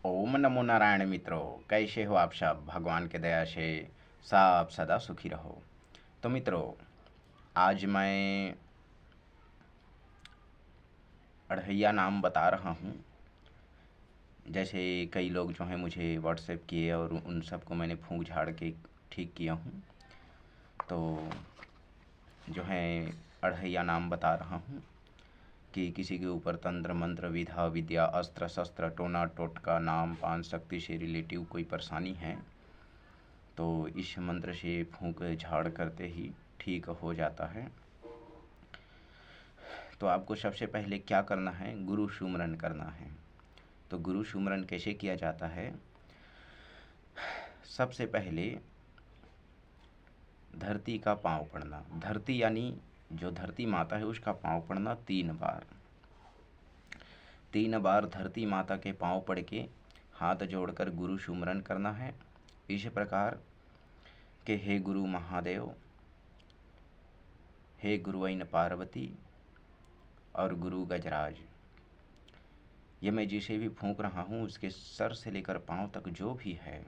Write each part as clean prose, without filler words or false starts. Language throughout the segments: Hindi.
ओम नमो नारायण मित्रों, कैसे हो आप सब। भगवान के दया से सब सदा सुखी रहो। तो मित्रों, आज मैं अढ़ैया नाम बता रहा हूँ। जैसे कई लोग जो हैं मुझे व्हाट्सएप किए और उन सबको मैंने फूंक झाड़ के ठीक किया हूँ। तो जो है अढ़ैया नाम बता रहा हूँ कि किसी के ऊपर तंत्र मंत्र विधा विद्या अस्त्र शस्त्र टोना टोटका नाम पान शक्ति से रिलेटिव कोई परेशानी है तो इस मंत्र से फूंक झाड़ करते ही ठीक हो जाता है। तो आपको सबसे पहले क्या करना है, गुरु सुमरन करना है। तो गुरु सुमरन कैसे किया जाता है? सबसे पहले धरती का पांव पड़ना, धरती यानी जो धरती माता है उसका पांव पड़ना 3 बार धरती माता के पांव पड़ के हाथ जोड़कर गुरु सुमरन करना है। इस प्रकार के हे गुरु महादेव, हे गुरुवैन पार्वती और गुरु गजराज, ये मैं जिसे भी फूंक रहा हूँ उसके सर से लेकर पांव तक जो भी है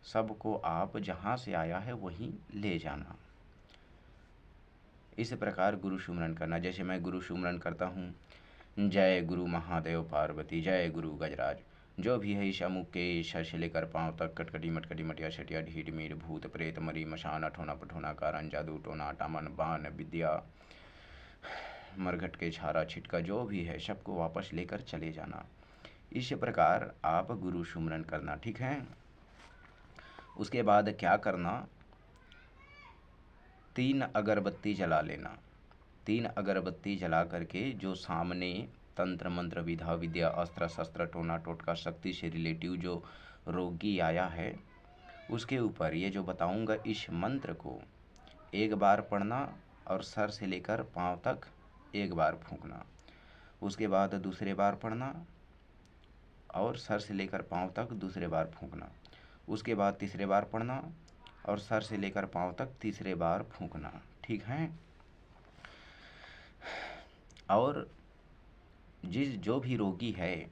सबको आप जहाँ से आया है वहीं ले जाना। इस प्रकार गुरु सुमरन करना। जैसे मैं गुरु सुमरन करता हूँ, जय गुरु महादेव पार्वती, जय गुरु गजराज, जो भी है इस अमुक के सर से लेकर पांव तक कटकटी मटकटी मटिया छटिया ढीठ मीर भूत प्रेत मरी मशान अठोना पठोना कारण जादू टोना टामन बान विद्या मरघट के छारा छिटका जो भी है सबको वापस लेकर चले जाना। इस प्रकार आप गुरु सुमरन करना, ठीक है। उसके बाद क्या करना, 3 अगरबत्ती जला लेना। 3 अगरबत्ती जला करके जो सामने तंत्र मंत्र विधा विद्या अस्त्र शस्त्र टोना टोटका शक्ति से रिलेटिव जो रोगी आया है उसके ऊपर ये जो बताऊंगा इस मंत्र को एक बार पढ़ना और सर से लेकर पांव तक एक बार फूंकना। उसके बाद दूसरे बार पढ़ना और सर से लेकर पांव तक दूसरे बार फूंकना। उसके बाद तीसरे बार पढ़ना और सर से लेकर पांव तक तीसरे बार फूंकना, ठीक है। और जो भी रोगी है,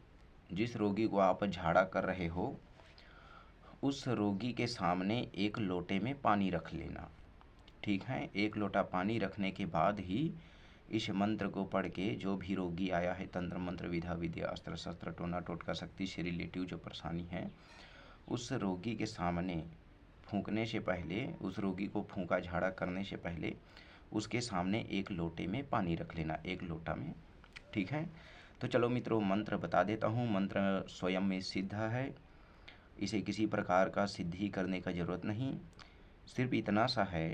जिस रोगी को आप झाड़ा कर रहे हो उस रोगी के सामने एक लोटे में पानी रख लेना, ठीक है। 1 लोटा पानी रखने के बाद ही इस मंत्र को पढ़ के जो भी रोगी आया है तंत्र मंत्र विधा विद्या अस्त्र शस्त्र टोना टोटका शक्ति से रिलेटिव जो परेशानी है उस रोगी के सामने फूंकने से पहले, उस रोगी को फूंका झाड़ा करने से पहले उसके सामने एक लोटे में पानी रख लेना, 1 लोटा में, ठीक है। तो चलो मित्रों मंत्र बता देता हूँ। मंत्र स्वयं में सिद्ध है, इसे किसी प्रकार का सिद्धि करने का ज़रूरत नहीं, सिर्फ इतना सा है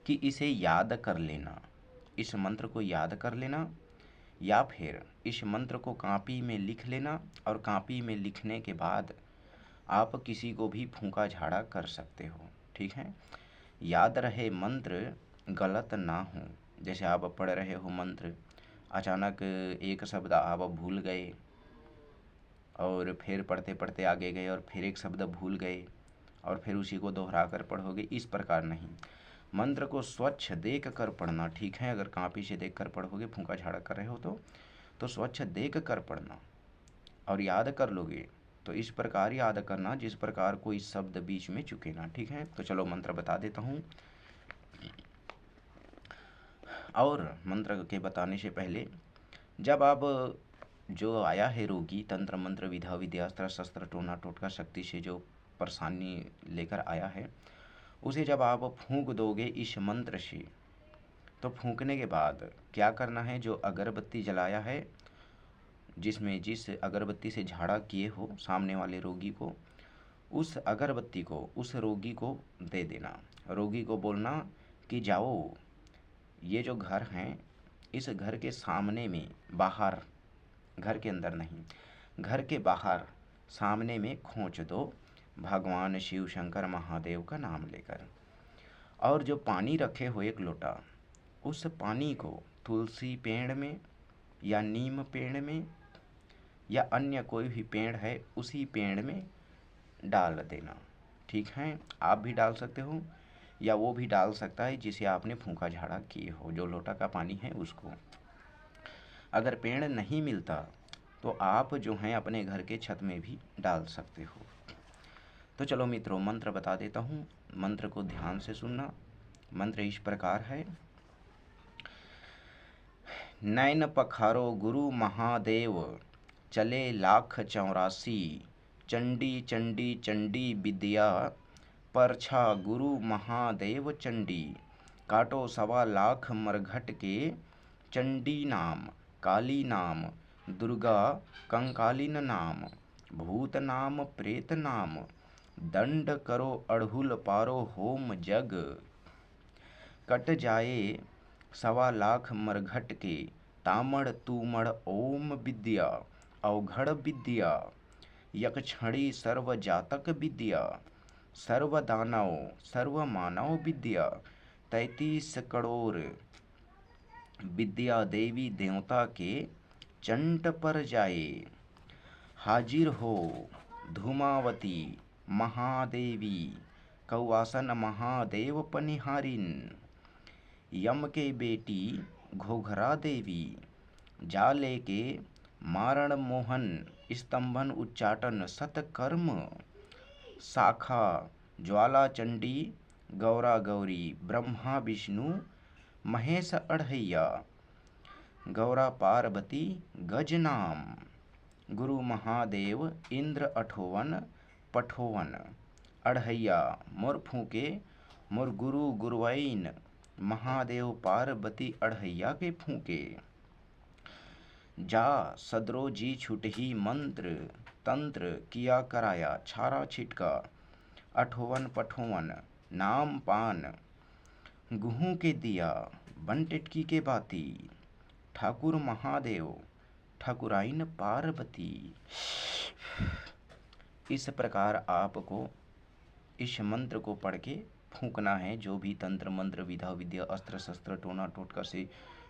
कि इसे याद कर लेना। इस मंत्र को याद कर लेना या फिर इस मंत्र को कॉपी में लिख लेना और कॉपी में लिखने के बाद आप किसी को भी फूंका झाड़ा कर सकते हो, ठीक है। याद रहे मंत्र गलत ना हो। जैसे आप पढ़ रहे हो मंत्र, अचानक एक शब्द आप भूल गए और फिर पढ़ते पढ़ते आगे गए और फिर एक शब्द भूल गए और फिर उसी को दोहरा कर पढ़ोगे, इस प्रकार नहीं। मंत्र को स्वच्छ देख कर पढ़ना, ठीक है। अगर कॉपी से देख कर पढ़ोगे, फूंका झाड़ा कर रहे हो तो स्वच्छ देख कर पढ़ना और याद कर लोगे तो इस प्रकार याद करना जिस प्रकार कोई शब्द बीच में चुके ना, ठीक है। तो चलो मंत्र बता देता हूँ। और मंत्र के बताने से पहले जब आप जो आया है रोगी तंत्र मंत्र विधा विद्या अस्त्र शस्त्र टोना टोटका शक्ति से जो परेशानी लेकर आया है उसे जब आप फूंक दोगे इस मंत्र से, तो फूंकने के बाद क्या करना है, जो अगरबत्ती जलाया है जिस अगरबत्ती से झाड़ा किए हो सामने वाले रोगी को, उस अगरबत्ती को उस रोगी को दे देना। रोगी को बोलना कि जाओ ये जो घर हैं इस घर के सामने में, बाहर, घर के अंदर नहीं, घर के बाहर सामने में खोंच दो भगवान शिव शंकर महादेव का नाम लेकर। और जो पानी रखे हो 1 लोटा, उस पानी को तुलसी पेड़ में या नीम पेड़ में या अन्य कोई भी पेड़ है उसी पेड़ में डाल देना, ठीक है। आप भी डाल सकते हो या वो भी डाल सकता है जिसे आपने फूंका झाड़ा किए हो, जो लोटा का पानी है उसको। अगर पेड़ नहीं मिलता तो आप जो हैं अपने घर के छत में भी डाल सकते हो। तो चलो मित्रों, मंत्र बता देता हूँ, मंत्र को ध्यान से सुनना। मंत्र इस प्रकार है। नैन पखारो गुरु महादेव, चले लाख 84, चंडी चंडी चंडी विद्या, परछा गुरु महादेव चंडी, काटो 1.25 मरघट के, चंडी नाम काली नाम दुर्गा कंकालिन नाम, भूत नाम प्रेत नाम, दंड करो अड़हुल पारो होम जग, कट जाए 1.25 मरघट के, तामड़ तूमड़ ओम विद्या, अवघड़ विद्या, यक्षणी सर्व जातक विद्या, सर्व दानव सर्व मानव विद्या, 33 करोड़ विद्या देवी देवता के चंट पर जाए। हाजिर हो धूमावती महादेवी, कौआसन महादेव पनिहारिन, यम के बेटी घोघरा देवी, जा लेके मारण मोहन स्तंभन उच्चाटन सतकर्म, शाखा ज्वाला चंडी गौरा गौरी, ब्रह्मा विष्णु महेश अढ़ैया, गौरा पार्वती गजनाम, गुरु महादेव इंद्र 58 पठोवन, अढ़ैया मोर फूके मोर गुरु गुरुवैन, महादेव पार्वती अढ़ैया के फूके, जा सदरो जी छुटही मंत्र तंत्र किया कराया छारा छिटका, 58 पठोवन नाम पान, गुहू के दिया बन टिटकी के बाती, ठाकुर महादेव ठाकुराइन पार्वती। इस प्रकार आपको इस मंत्र को पढ़ के फूंकना है। जो भी तंत्र मंत्र विधा विद्या अस्त्र शस्त्र टोना टोटका से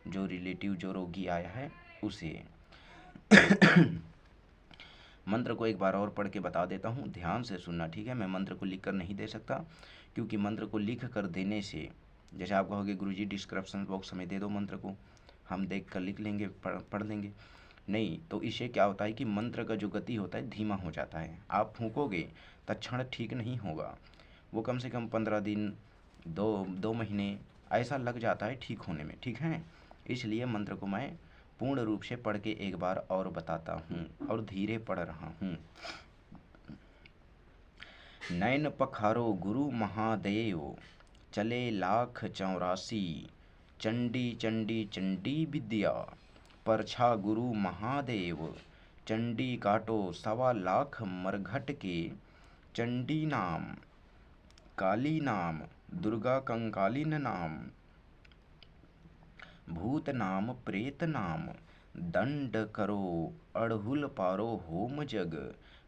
जो रिलेटिव जो रोगी आया है उसे। मंत्र को एक बार और पढ़ के बता देता हूँ, ध्यान से सुनना, ठीक है। मैं मंत्र को लिख कर नहीं दे सकता, क्योंकि मंत्र को लिख कर देने से, जैसे आप कहोगे गुरुजी डिस्क्रिप्शन बॉक्स में दे दो मंत्र को, हम देख कर लिख लेंगे, पढ़ देंगे, नहीं तो इससे क्या होता है कि मंत्र का जो गति होता है धीमा हो जाता है। आप फूंकोगे तत्क्षण ठीक नहीं होगा, वो कम से कम 15 दिन 2 महीने ऐसा लग जाता है ठीक होने में, ठीक है। इसलिए मंत्र को मैं पूर्ण रूप से पढ़ के एक बार और बताता हूँ और धीरे पढ़ रहा हूँ। नैन पखारो गुरु महादेव, चले लाख 84, चंडी चंडी चंडी विद्या, परछा गुरु महादेव चंडी, काटो 1.25 मरघट के, चंडी नाम काली नाम दुर्गा कंकालिन नाम, भूत नाम प्रेत नाम, दंड करो अड़हुल पारो होम जग,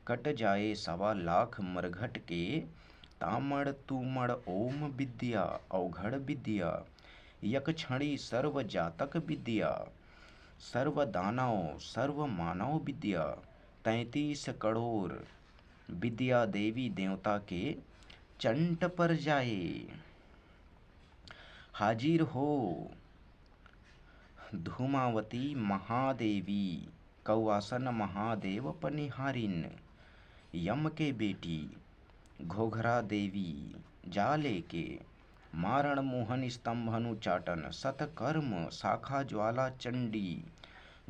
कट जाए 1.25 मरघट के, तामड़ तूमड़ ओम विद्या, अवघड़ विद्या, यक्षणी सर्व जातक विद्या, सर्व दानव सर्व मानव विद्या, 33 करोड़ विद्या देवी देवता के चंट पर जाए। हाजिर हो धूमावती महादेवी, कौआसन महादेव पनिहारिन, यम के बेटी घोघरा देवी, जा लेके मारण मोहन स्तंभनु चाटन सतकर्म, शाखा ज्वाला चंडी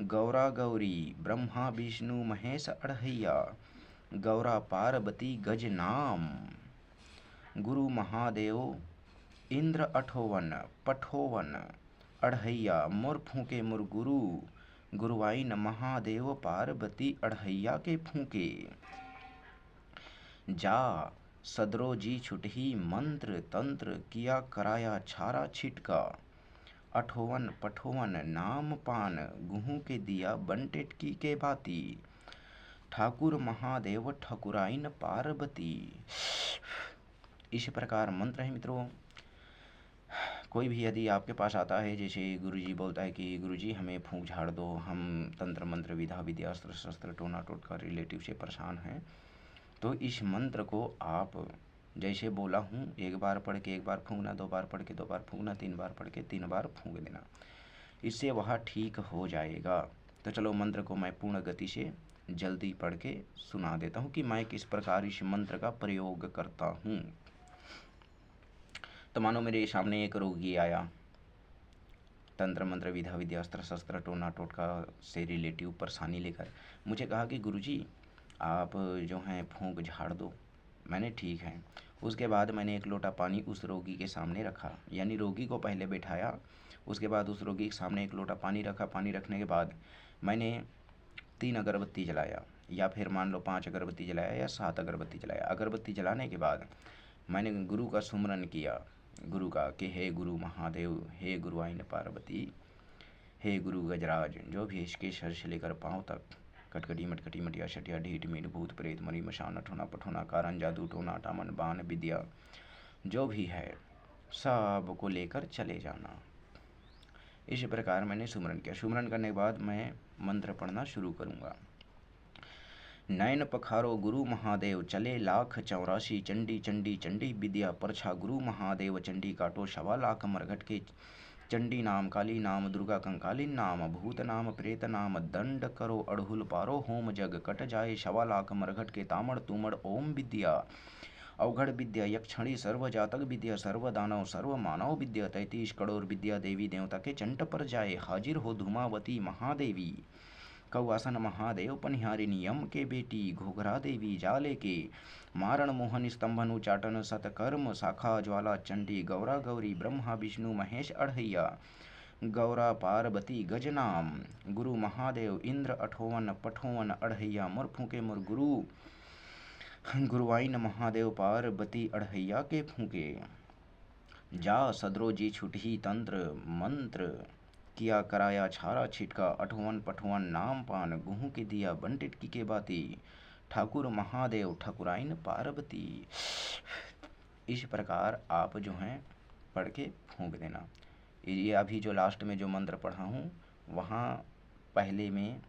गौरा गौरी, ब्रह्मा विष्णु महेश अढ़ैया, गौरा पार्वती गजनाम, गुरु महादेव इंद्र 58 पठोवन, अढ़ैया मोर फूके मोर गुरु गुरुवाइन, महादेव पार्वती अढ़ैया के फूके, जा सदरो जी छुटही मंत्र तंत्र किया कराया छारा छिटका, 58 पठोवन नाम पान, गुहू के दिया बन टिटकी के बाती, ठाकुर महादेव ठाकुराइन पार्वती। इस प्रकार मंत्र है मित्रों। कोई भी यदि आपके पास आता है, जैसे गुरुजी बोलता है कि गुरुजी हमें फूंक झाड़ दो, हम तंत्र मंत्र विधा विद्या अस्त्र शस्त्र टोना टोटका रिलेटिव से परेशान हैं, तो इस मंत्र को आप जैसे बोला हूँ एक बार पढ़ के एक बार फूंकना, 2 बार पढ़ के 2 बार फूंकना, 3 बार पढ़ के 3 बार फूंक देना, इससे वह ठीक हो जाएगा। तो चलो मंत्र को मैं पूर्ण गति से जल्दी पढ़ के सुना देता हूँ कि मैं किस प्रकार इस मंत्र का प्रयोग करता हूँ। तो मानो मेरे सामने एक रोगी आया, तंत्र मंत्र विधा विद्या अस्त्र शस्त्र टोना टोटका से रिलेटिव परेशानी लेकर। मुझे कहा कि गुरुजी आप जो हैं फूंक झाड़ दो। मैंने ठीक है। उसके बाद मैंने एक लोटा पानी उस रोगी के सामने रखा, यानी रोगी को पहले बैठाया, उसके बाद उस रोगी के सामने एक लोटा पानी रखा। पानी रखने के बाद मैंने 3 अगरबत्ती जलाया, या फिर मान लो 5 अगरबत्ती जलाया या 7 अगरबत्ती जलाया। अगरबत्ती जलाने के बाद मैंने गुरु का सुमरन किया, गुरु का कि हे गुरु महादेव, हे गुरु आइन पार्वती, हे गुरु गजराज, जो भी इसके सर से लेकर पाँव तक, कटकटी मटकटी मटिया शटिया ढीठ मीट भूत प्रेत मरी मशान ठोना पठोना कारण जादू टोना टामन बाण विद्या जो भी है सब को लेकर चले जाना। इस प्रकार मैंने सुमरन किया। सुमरन करने के बाद मैं मंत्र पढ़ना शुरू करूँगा। नयन पखारो गुरु महादेव, चले लाख 84 चंडी चंडी चंडी विद्या परछा गुरु महादेव, चंडी काटो 1.25 लाख मरघट के, चंडी नाम काली नाम दुर्गा कंकालीन नाम, भूत नाम प्रेत नाम, दंड करो अड़हुल पारो होम जग, कट जाए 1.25 लाख मरघट के, तामड़ तुमड़ ओम विद्या अवघड़ विद्या यक्षणी सर्व जातक विद्या सर्व दानव सर्व मानव विद्या, 33 करोड़ विद्या देवी देवता के चंट पर जाए, हाजिर हो धूमावती महादेवी, कौआसन महादेव पनिहारिणी, यम के बेटी घोघरा देवी, जाले के मारण मोहन स्तंभन उचाटन सतकर्म शाखा ज्वाला चंडी, गौरा गौरी ब्रह्मा विष्णु महेश अढ़ैया, गौरा पार्वती गजनाम, गुरु महादेव इंद्र अठोवन पठोवन अढ़ैया, मुर फूके मुर गुरु गुरुवाइन महादेव पार्वती अढ़ैया के फूके, जा सदरो जी छुटही तंत्र मंत्र, किया कराया छारा छिटका, 58 पठवन नाम पान, गुहू के दिया बंटिटकी के बाती, ठाकुर महादेव ठाकुराइन पार्वती। इस प्रकार आप जो हैं पढ़ के फूंक देना। ये अभी जो लास्ट में जो मंत्र पढ़ा हूँ वहाँ पहले में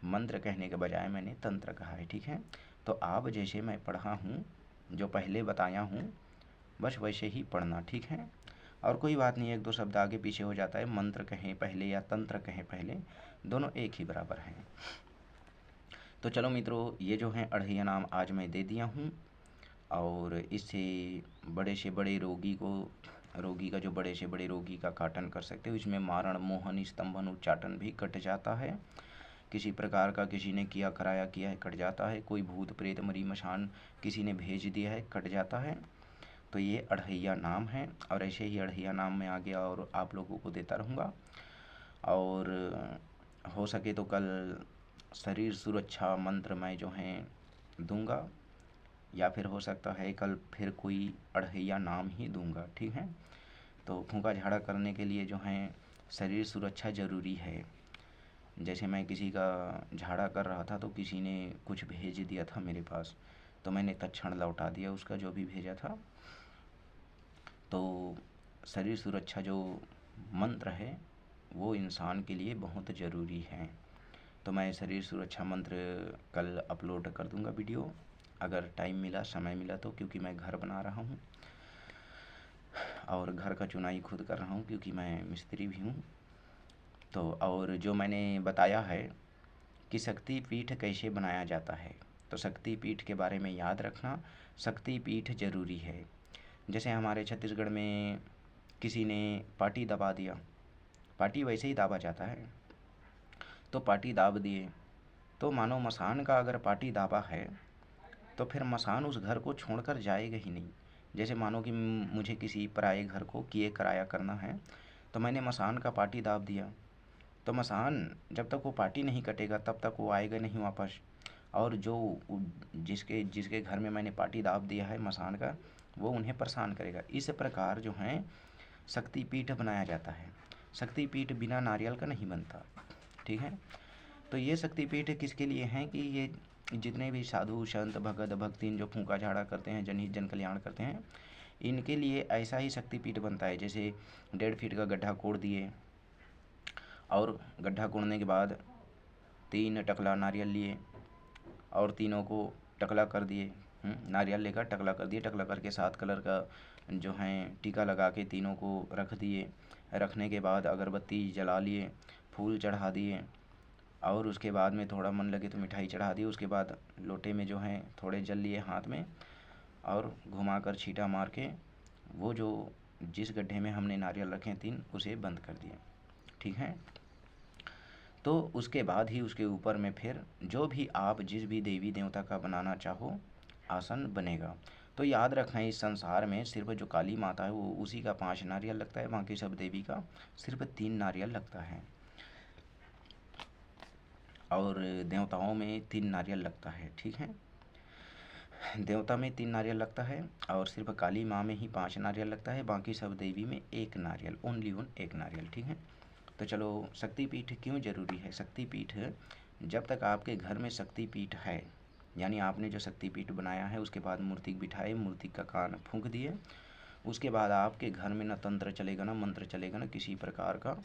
मंत्र कहने के बजाय मैंने तंत्र कहा है, ठीक है। तो आप जैसे मैं पढ़ा हूँ, जो पहले बताया हूँ, बस वैसे ही पढ़ना, ठीक है। और कोई बात नहीं, 1-2 शब्द आगे पीछे हो जाता है, मंत्र कहें पहले या तंत्र कहें पहले, दोनों एक ही बराबर हैं। तो चलो मित्रों, ये जो है अढ़ैया नाम आज मैं दे दिया हूँ, और इससे बड़े से बड़े रोगी का जो बड़े से बड़े रोगी का काटन कर सकते हो। इसमें मारण मोहन स्तंभन उच्चाटन भी कट जाता है, किसी प्रकार का किसी ने किया कराया किया है कट जाता है, कोई भूत प्रेत मरी मशान किसी ने भेज दिया है कट जाता है। तो ये अढ़ैया नाम है, और ऐसे ही अढ़ैया नाम में आगे और आप लोगों को देता रहूँगा। और हो सके तो कल शरीर सुरक्षा मंत्र मैं जो है दूंगा, या फिर हो सकता है कल फिर कोई अढ़ैया नाम ही दूंगा, ठीक है। तो फूंका झाड़ा करने के लिए जो है शरीर सुरक्षा ज़रूरी है। जैसे मैं किसी का झाड़ा कर रहा था तो किसी ने कुछ भेज दिया था मेरे पास, तो मैंने तत्क्षण लौटा दिया उसका जो भी भेजा था। तो शरीर सुरक्षा जो मंत्र है वो इंसान के लिए बहुत ज़रूरी है। तो मैं शरीर सुरक्षा मंत्र कल अपलोड कर दूंगा वीडियो, अगर टाइम मिला समय मिला तो, क्योंकि मैं घर बना रहा हूँ और घर का चुनाई खुद कर रहा हूँ क्योंकि मैं मिस्त्री भी हूँ। तो और जो मैंने बताया है कि शक्ति पीठ कैसे बनाया जाता है, तो शक्ति पीठ के बारे में याद रखना, शक्ति पीठ ज़रूरी है। जैसे हमारे छत्तीसगढ़ में किसी ने पाटी दबा दिया, पाटी वैसे ही दाबा जाता है, तो पाटी दाब दिए, तो मानो मसान का अगर पाटी दाबा है तो फिर मसान उस घर को छोड़कर जाएगा ही नहीं। जैसे मानो कि मुझे किसी पराए घर को किए कराया करना है, तो मैंने मसान का पाटी दाब दिया, तो मसान जब तक वो पाटी नहीं कटेगा तब तक वो आएगा नहीं वापस। और जो जिसके जिसके घर में मैंने पाटी दाब दिया है मसान का, वो उन्हें परेशान करेगा। इस प्रकार जो है शक्तिपीठ बनाया जाता है। शक्तिपीठ बिना नारियल का नहीं बनता, ठीक है। तो ये शक्तिपीठ किसके लिए हैं कि ये जितने भी साधु संत भगत भक्तिन जो फूंका झाड़ा करते हैं, जनहित जन कल्याण करते हैं, इनके लिए ऐसा ही शक्तिपीठ बनता है। जैसे 1.5 फीट का गड्ढा कोड़ दिए, और गड्ढा कोड़ने के बाद 3 टकला नारियल लिए और तीनों को टकला कर दिए, नारियल लेकर टकला कर दिए, टकला करके 7 कलर का जो है टीका लगा के तीनों को रख दिए। रखने के बाद अगरबत्ती जला लिए, फूल चढ़ा दिए, और उसके बाद में थोड़ा मन लगे तो मिठाई चढ़ा दी। उसके बाद लोटे में जो है थोड़े जल लिए हाथ में और घुमाकर छींटा मार के वो जो जिस गड्ढे में हमने नारियल रखे 3 उसे बंद कर दिया। ठीक है। तो उसके बाद ही उसके ऊपर में फिर जो भी आप जिस भी देवी देवता का बनाना चाहो आसन बनेगा। तो याद रखें इस संसार में सिर्फ जो काली माता है वो उसी का 5 नारियल लगता है, बाकी सब देवी का सिर्फ 3 नारियल लगता है। और देवताओं में 3 नारियल लगता है। ठीक है। देवता में 3 नारियल लगता है और सिर्फ काली माँ में ही 5 नारियल लगता है, बाकी सब देवी में 1 नारियल, ओनली 1 नारियल। ठीक है। तो चलो, शक्तिपीठ क्यों ज़रूरी है? शक्तिपीठ जब तक आपके घर में शक्तिपीठ है, यानी आपने जो शक्तिपीठ बनाया है उसके बाद मूर्ति बिठाए, मूर्ति का कान फूंक दिए, उसके बाद आपके घर में ना तंत्र चलेगा ना मंत्र चलेगा ना किसी प्रकार का।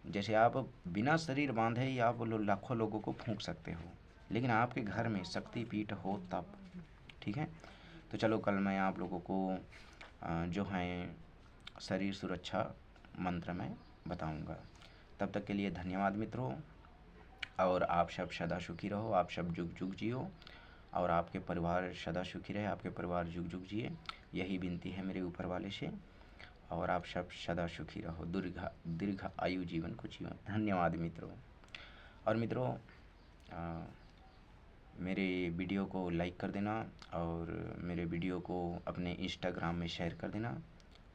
जैसे आप बिना शरीर बांधे ही आप लाखों लोगों को फूंक सकते हो, लेकिन आपके घर में शक्तिपीठ हो तब। ठीक है। तो चलो, कल मैं आप लोगों को जो है शरीर सुरक्षा मंत्र में बताऊंगा। तब तक के लिए धन्यवाद मित्रों, और आप सब सदा सुखी रहो, आप सब जुग जुग जियो, और आपके परिवार सदा सुखी रहे, आपके परिवार जुग जुग जिए, यही विनती है मेरे ऊपर वाले से। और आप सब सदा सुखी रहो, दीर्घ आयु जीवन को जियो। धन्यवाद मित्रों। और मित्रों, मेरे वीडियो को लाइक कर देना और मेरे वीडियो को अपने इंस्टाग्राम में शेयर कर देना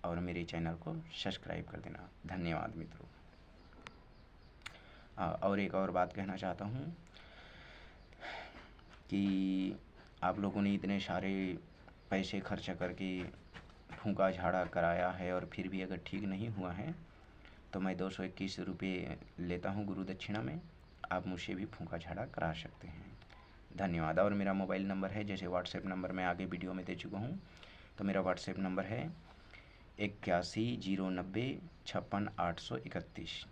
और मेरे चैनल को सब्सक्राइब कर देना। धन्यवाद मित्रों। और एक और बात कहना चाहता हूँ कि आप लोगों ने इतने सारे पैसे खर्च करके फूंका झाड़ा कराया है और फिर भी अगर ठीक नहीं हुआ है तो मैं 221 रुपये लेता हूँ गुरु दक्षिणा में, आप मुझसे भी फूंका झाड़ा करा सकते हैं। धन्यवाद। और मेरा मोबाइल नंबर है, जैसे व्हाट्सएप नंबर मैं आगे वीडियो में दे चुका हूँ, तो मेरा व्हाट्सएप नंबर है 8109565831।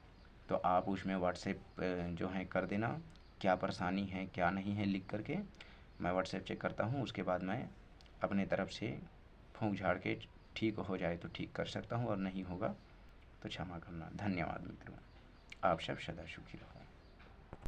तो आप उसमें व्हाट्सएप जो है कर देना, क्या परेशानी है क्या नहीं है लिख करके, मैं व्हाट्सएप चेक करता हूँ, उसके बाद मैं अपने तरफ से फूंक झाड़ के ठीक हो जाए तो ठीक कर सकता हूँ और नहीं होगा तो क्षमा करना। धन्यवाद मित्रों, आप सब सदा सुखी रहो।